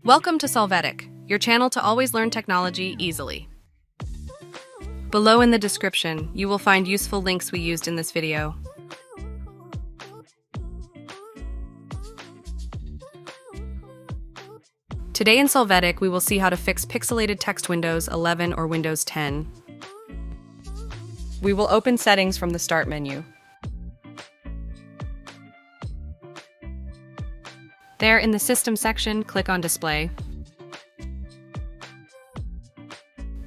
Welcome to Solvetic, your channel to always learn technology easily. Below in the description, you will find useful links we used in this video. Today in Solvetic, we will see how to fix pixelated text Windows 11 or Windows 10. We will open Settings from the Start menu. There in the System section, click on Display.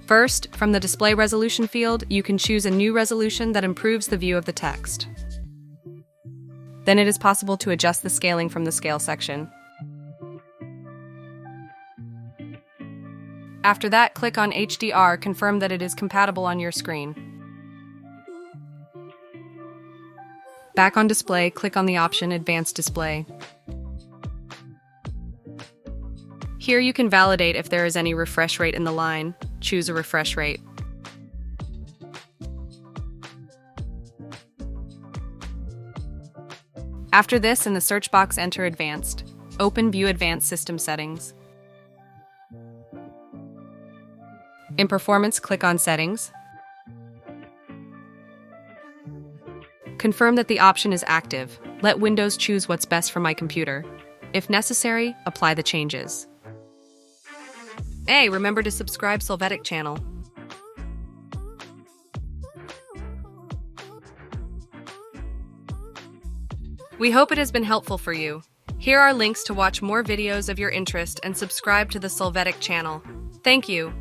First, from the Display Resolution field, you can choose a new resolution that improves the view of the text. Then it is possible to adjust the scaling from the Scale section. After that, click on HDR, confirm that it is compatible on your screen. Back on Display, click on the option Advanced Display. Here you can validate if there is any refresh rate in the line. Choose a refresh rate. After this, in the search box, enter Advanced. Open View Advanced System Settings. In Performance, click on Settings. Confirm that the option is active. Let Windows choose what's best for my computer. If necessary, apply the changes. Hey, remember to subscribe Solvetic channel. We hope it has been helpful for you. Here are links to watch more videos of your interest and subscribe to the Solvetic channel. Thank you.